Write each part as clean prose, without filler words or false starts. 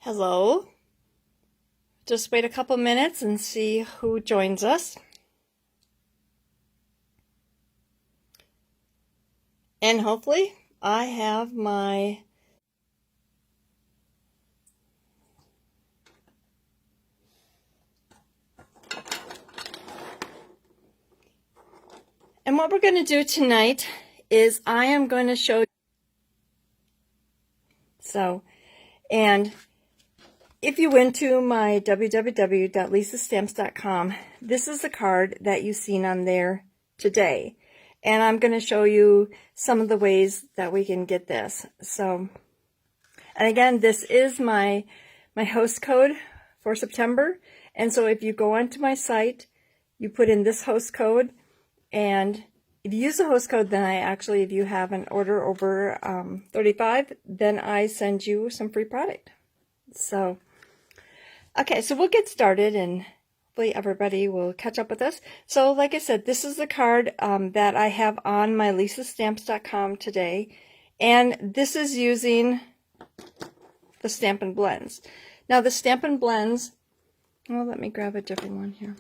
Hello. Just wait a couple minutes and see who joins us. And hopefully I have my and what we're going to do tonight is I am going to show and if you went to my www.lisastamps.com, this is the card that you've seen on there today. And I'm going to show you some of the ways that we can get this. And again, this is my host code for September. And so if you go onto my site, you put in this host code, and if you use the host code, then if you have an order over 35, then I send you some free product. So, okay, so we'll get started and hopefully everybody will catch up with us. So like I said, this is the card that I have on my lisastamps.com today. And this is using the Stampin Blends. Now the Stampin Blends, well, let me grab a different one here.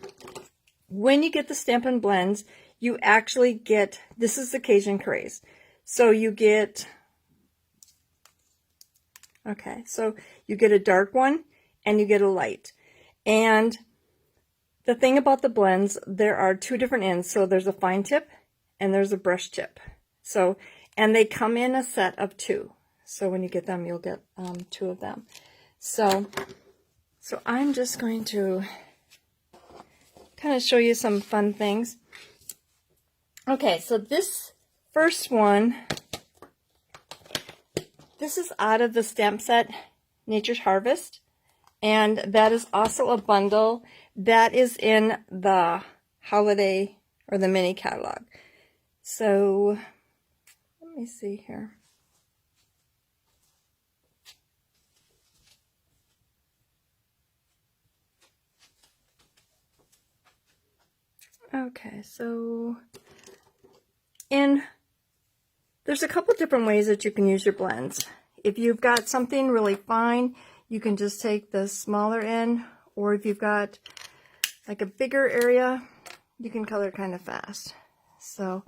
When you get the Stampin Blends, you actually get, this is the Cajun Craze. So you get, okay, so you get a dark one and you get a light. And the thing about the blends, there are two different ends. So there's a fine tip and there's a brush tip. So, and they come in a set of two. So when you get them, you'll get two of them. So I'm just going to kind of show you some fun things. Okay, so this first one, this is out of the stamp set Nature's Harvest, and that is also a bundle that is in the holiday or the mini catalog. So let me see here. Okay, so there's a couple different ways that you can use your blends. If you've got something really fine, you can just take the smaller end, or if you've got like a bigger area, you can color kind of fast. So,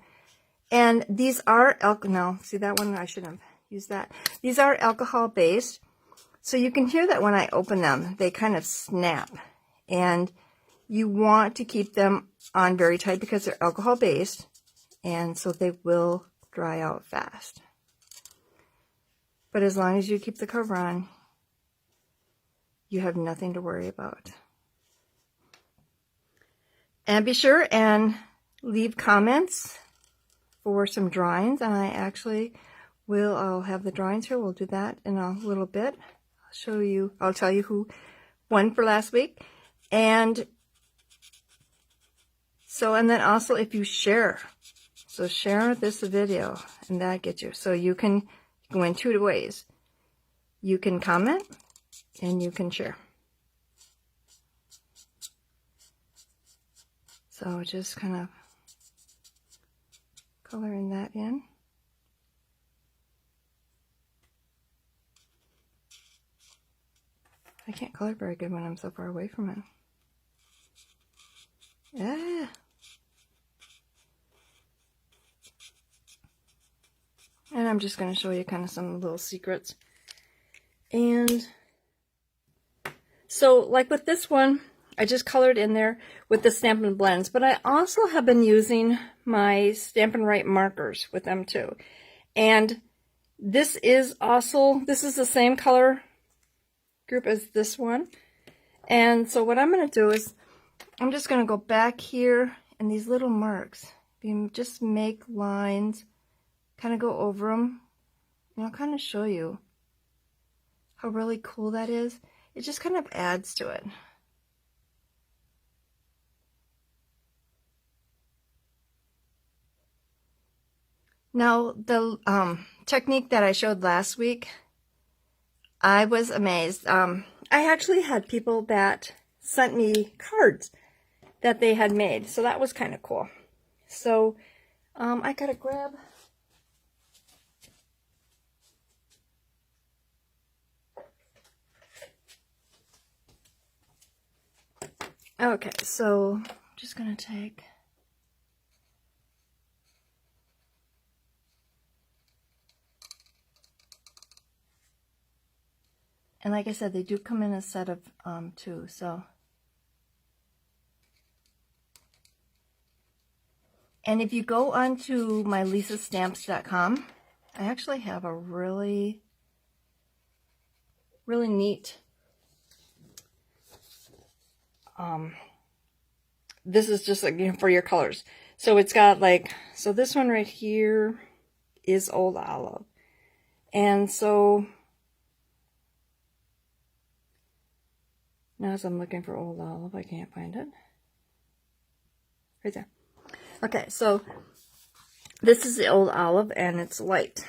and these are no, see that one, I shouldn't have used that. These are alcohol based, so you can hear that when I open them, they kind of snap, and you want to keep them on very tight because they're alcohol based, and so they will dry out fast. But as long as you keep the cover on, you have nothing to worry about. And be sure and leave comments for some drawings, and I actually I'll have the drawings here. We'll do that in a little bit. I'll tell you who won for last week. And then also if you share, so share this video, and that gets you. So you can go in two ways. You can comment and you can share. So just kind of coloring that in. I can't color very good when I'm so far away from it. Yeah. And I'm just going to show you kind of some little secrets. And so like with this one, I just colored in there with the Stampin' Blends, but I also have been using my Stampin' Right markers with them too. And this is the same color group as this one. And so what I'm going to do is I'm just going to go back here and these little marks, you just make lines, kind of go over them, and I'll kind of show you how really cool that is. It just kind of adds to it. Now, the technique that I showed last week, I was amazed. I actually had people that sent me cards that they had made, so that was kind of cool. So I gotta grab Okay, so I'm just gonna take and like I said, they do come in a set of 2, so. And if you go onto my lisastamps.com, I actually have a really neat, this is just like for your colors. So it's got like, so this one right here is Old Olive. And so now as I'm looking for Old Olive, I can't find it. Right there. Okay, so this is the Old Olive and it's light.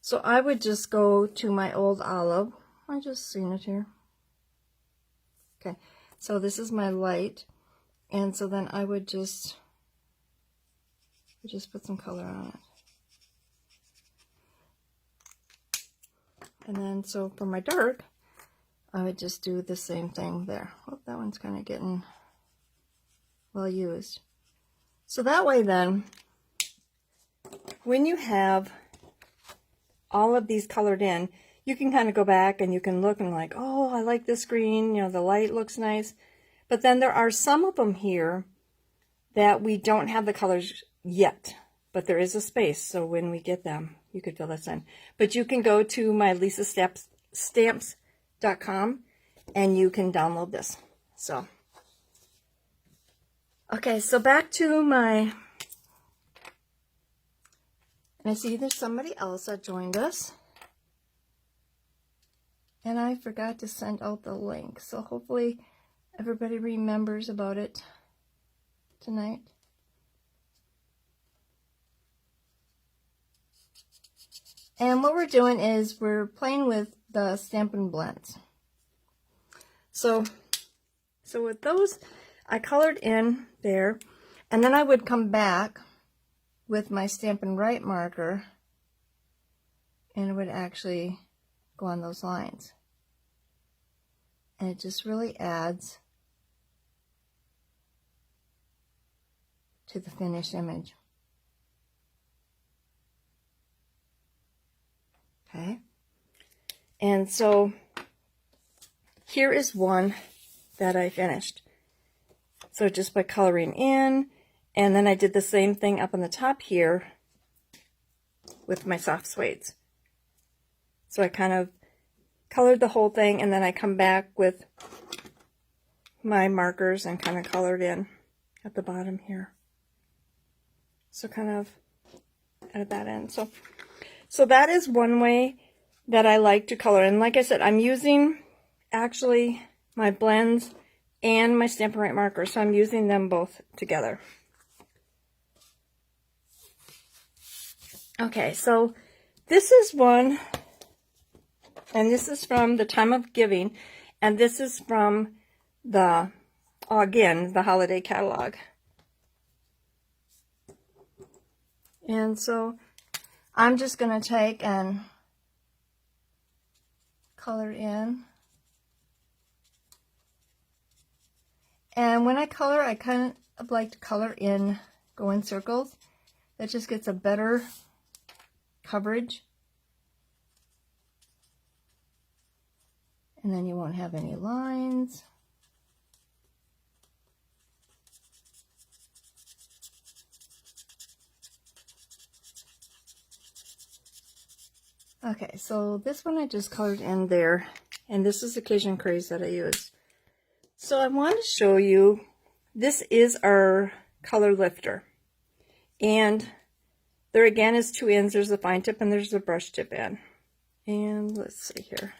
So I would just go to my Old Olive. I just seen it here. Okay, so this is my light. And so then I would just put some color on it. And then so for my dark, I would just do the same thing there. Oh, that one's kind of getting well used. So that way then, when you have all of these colored in, you can kind of go back and you can look and like, oh, I like this green, you know, the light looks nice. But then there are some of them here that we don't have the colors yet, but there is a space. So when we get them, you could fill this in. But you can go to my lisastamps.com and you can download this. So, okay, so back to my, and I see there's somebody else that joined us. And I forgot to send out the link. So hopefully everybody remembers about it tonight. And what we're doing is we're playing with the Stampin Blends. So with those, I colored in there, and then I would come back with my Stampin' Write marker, and it would actually go on those lines. And it just really adds to the finished image. Okay. And so here is one that I finished. So just by coloring in, and then I did the same thing up on the top here with my soft suedes. So I kind of colored the whole thing, and then I come back with my markers and kind of colored in at the bottom here. So kind of added that in. So that is one way that I like to color. And like I said, I'm using actually my blends and my Stampin' Write marker. So I'm using them both together. Okay, so this is one, and this is from the Time of Giving, and this is from the, again, the holiday catalog. And so I'm just going to take and color in. And when I color, I kind of like to color in, go in circles. That just gets a better coverage. And then you won't have any lines. Okay, so this one I just colored in there, and this is the Cajun Craze that I used. So I want to show you, this is our color lifter. And there again is 2 ends. There's a fine tip and there's a brush tip end. And let's see here.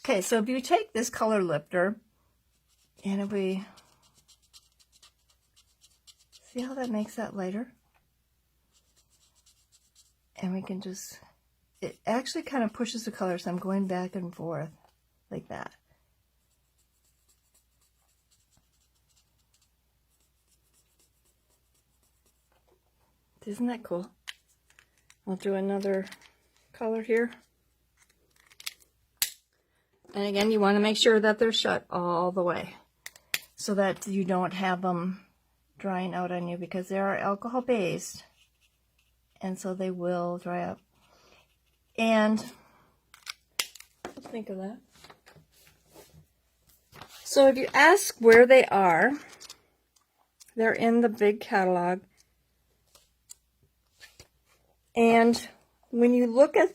Okay, so if you take this color lifter, and if we, see how that makes that lighter? And we can just, it actually kind of pushes the color, so I'm going back and forth like that. Isn't that cool? I'll do another color here. And again, you want to make sure that they're shut all the way so that you don't have them drying out on you, because they are alcohol based and so they will dry up. And think of that. So if you ask where they are, they're in the big catalog. And when you look at,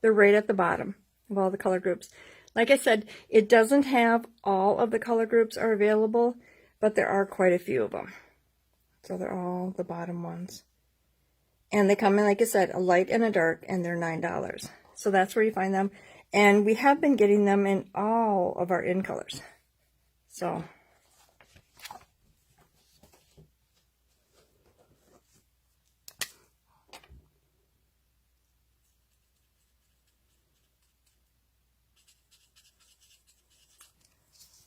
they're right at the bottom of all the color groups. Like I said, it doesn't have all of the color groups are available, but there are quite a few of them. So they're all the bottom ones. And they come in, like I said, a light and a dark, and they're $9. So that's where you find them. And we have been getting them in all of our in colors. So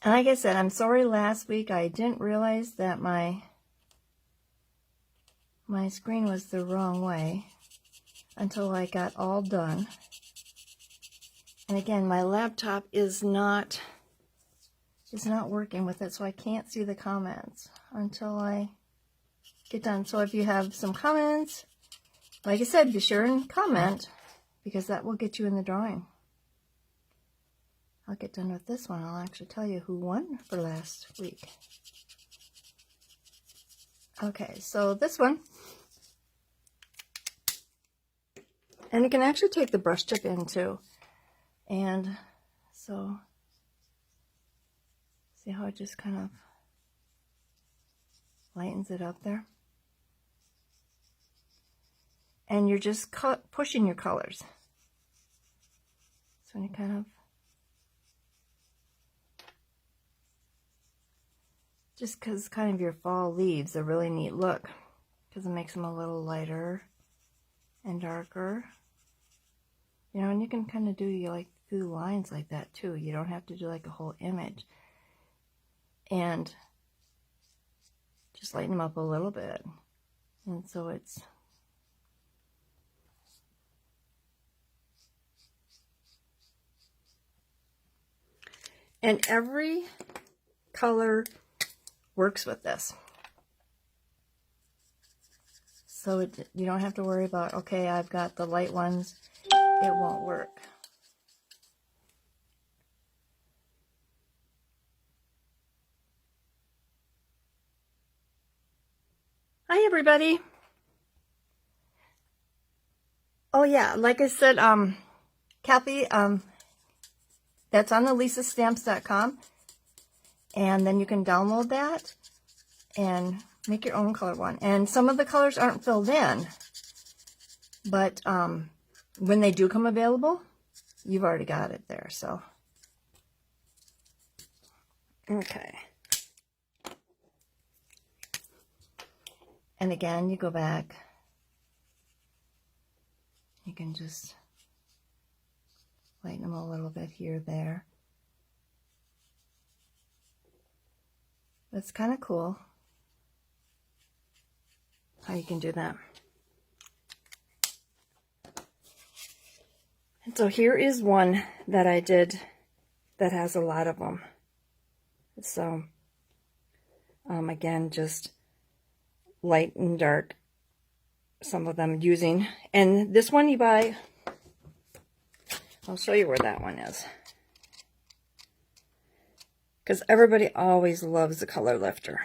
and like I said, I'm sorry last week I didn't realize that my screen was the wrong way until I got all done. And again, my laptop is not working with it, so I can't see the comments until I get done. So if you have some comments, like I said, be sure and comment, because that will get you in the drawing. I'll get done with this one. I'll actually tell you who won for last week. Okay, so this one, and you can actually take the brush tip in too. And so, see how it just kind of lightens it up there? And you're just pushing your colors. So when you kind of just because kind of your fall leaves a really neat look, because it makes them a little lighter and darker, you know. And you can kind of do do lines like that too. You don't have to do like a whole image, and just lighten them up a little bit. And so it's and every color works with this. So you don't have to worry about, okay, I've got the light ones, it won't work. Hi everybody. Oh yeah, like I said, Kathy, that's on the lisastamps.com. And then you can download that and make your own color one. And some of the colors aren't filled in, but when they do come available, you've already got it there. So, okay. And again, you go back. You can just lighten them a little bit here, there. That's kind of cool how you can do that. And so here is one that I did that has a lot of them. So again, just light and dark, some of them using, and this one you buy, I'll show you where that one is, because everybody always loves the color lifter.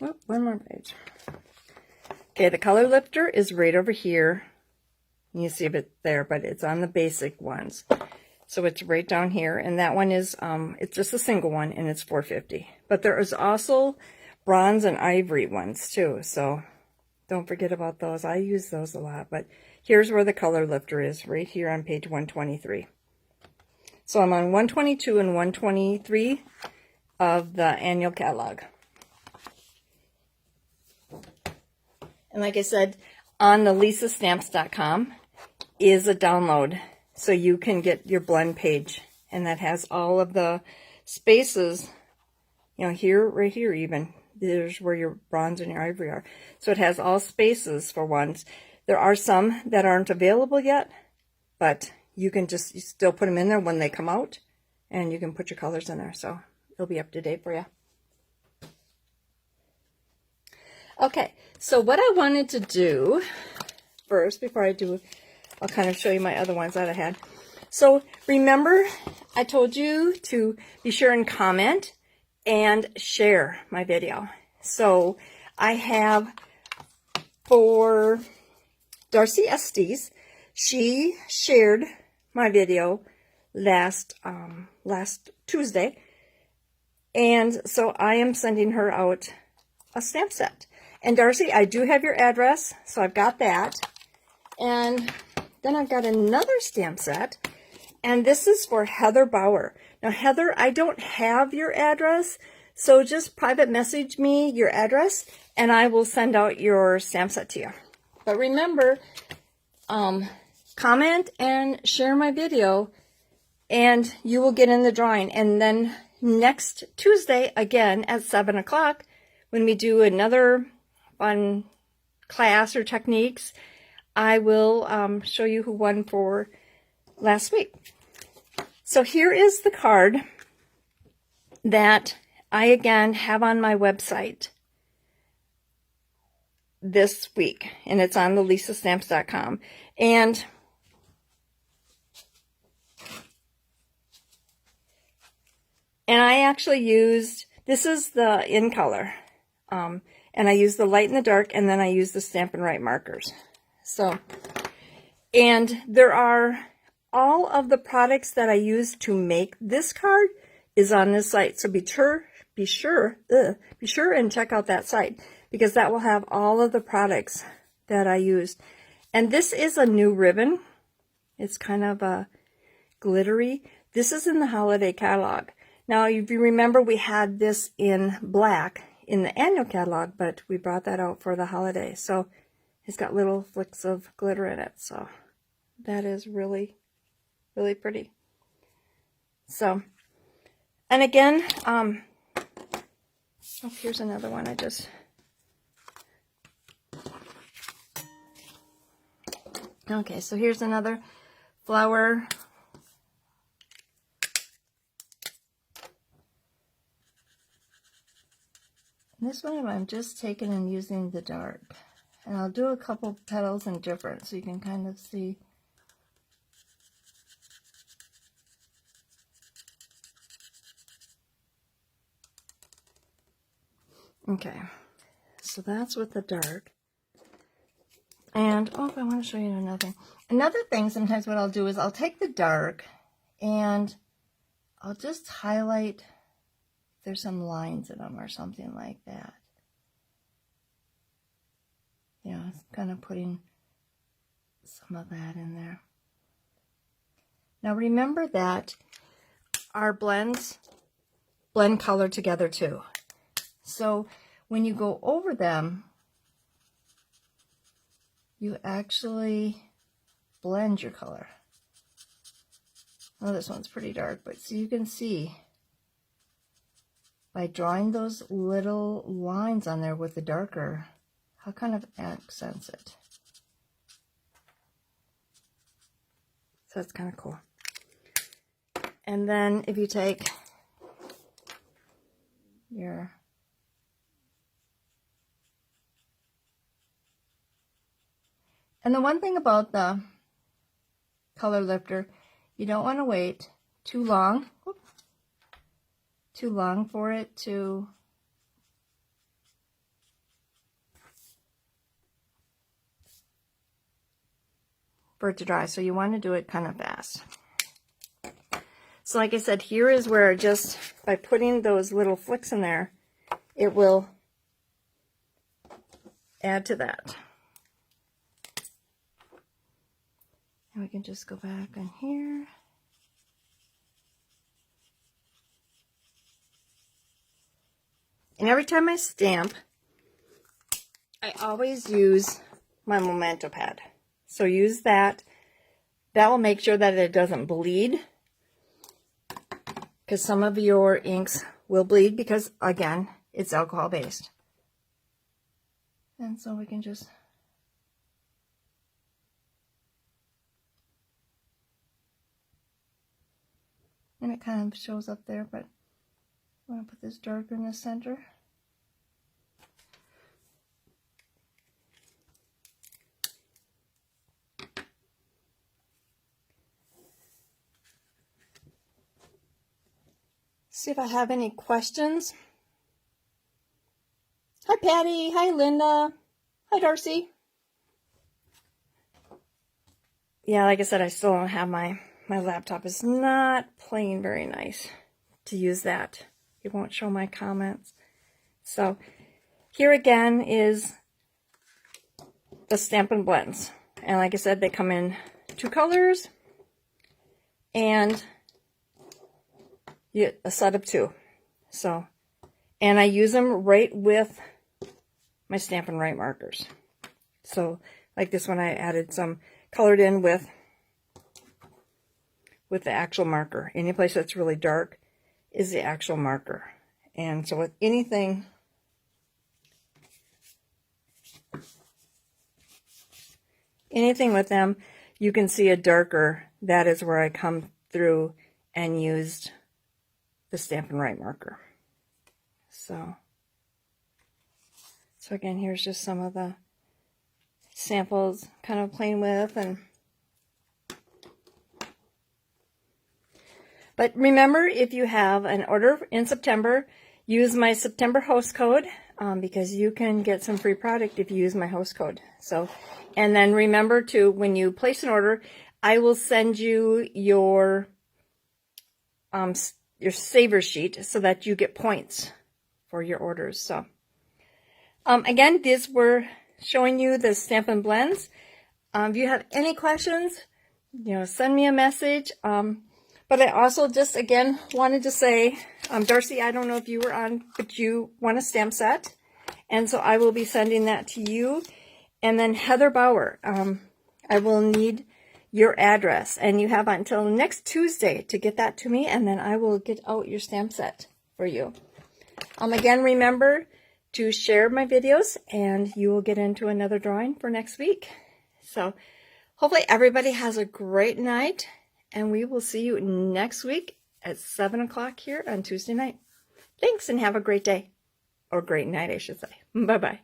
Oh, one more page. Okay, the color lifter is right over here. You see it there, but it's on the basic ones. So it's right down here, and that one is, it's just a single one, and it's $4.50. But there is also bronze and ivory ones too, so don't forget about those. I use those a lot, but here's where the color lifter is, right here on page 123. So I'm on 122 and 123 of the annual catalog. And like I said, on the lisastamps.com is a download, so you can get your blend page, and that has all of the spaces, you know, here, right here even. There's where your bronze and your ivory are. So it has all spaces for ones. There are some that aren't available yet, but you can just still put them in there when they come out, and you can put your colors in there, so it'll be up to date for you. Okay, so what I wanted to do first, before I do, I'll kind of show you my other ones that I had. So remember, I told you to be sure and comment and share my video. So I have, for Darcy Estes, she shared my video last Tuesday, and so I am sending her out a stamp set. And Darcy, I do have your address, so I've got that. And then I've got another stamp set, and this is for Heather Bauer. Now, Heather, I don't have your address, so just private message me your address, and I will send out your stamp set to you. But remember, comment and share my video, and you will get in the drawing. And then next Tuesday, again at 7 o'clock, when we do another fun class or techniques, I will show you who won for last week. So here is the card that I again have on my website this week, and it's on the lisastamps.com. And I actually used, this is the in color, and I used the light and the dark, and then I used the Stampin' Right markers. So, and there are all of the products that I used to make this card is on this site. So be sure and check out that site, because that will have all of the products that I used. And this is a new ribbon. It's kind of a glittery. This is in the holiday catalog. Now, if you remember, we had this in black in the annual catalog, but we brought that out for the holiday. So it's got little flicks of glitter in it. So that is really, really pretty. So, and again, oh, here's another one I just, okay, so here's another flower. This one I'm just taking and using the dark. And I'll do a couple petals in different so you can kind of see. Okay, so that's with the dark. And, oh, I want to show you another thing. Another thing, sometimes what I'll do is I'll take the dark and I'll just highlight, there's some lines in them or something like that. You know, it's kind of putting some of that in there. Now remember that our blends blend color together too. So when you go over them, you actually blend your color. Oh, this one's pretty dark, but so you can see by drawing those little lines on there with the darker, how kind of accents it. So it's kind of cool. And then if you take your and the one thing about the color lifter, you don't want to wait too long for it to dry. So you want to do it kind of fast. So like I said, here is where just by putting those little flicks in there, it will add to that. And we can just go back on here. And every time I stamp, I always use my Memento pad. So use that. That will make sure that it doesn't bleed, because some of your inks will bleed because, again, it's alcohol based. And so we can just And it kind of shows up there, but I'm going to put this darker in the center. See if I have any questions. Hi Patty, hi Linda, hi Darcy. Yeah, like I said, I still don't have my laptop is not playing very nice to use that. It won't show my comments. So here again is the Stampin' Blends. And like I said, they come in 2 colors and you get a set of 2. So, and I use them right with my Stampin' Right markers. So like this one, I added some colored in with the actual marker. Any place that's really dark is the actual marker. And so with anything with them, you can see a darker, that is where I come through and used the Stampin' Right marker. So again, here's just some of the samples kind of playing with. But remember, if you have an order in September, use my September host code because you can get some free product if you use my host code. So, and then remember to, when you place an order, I will send you your saver sheet so that you get points for your orders. So, again, these were showing you the Stampin' Blends. If you have any questions, send me a message. But I also just, again, wanted to say, Darcy, I don't know if you were on, but you want a stamp set. And so I will be sending that to you. And then Heather Bauer, I will need your address. And you have until next Tuesday to get that to me. And then I will get out your stamp set for you. Again, remember to share my videos and you will get into another drawing for next week. So hopefully everybody has a great night. And we will see you next week at 7 o'clock here on Tuesday night. Thanks and have a great day. Or great night, I should say. Bye-bye.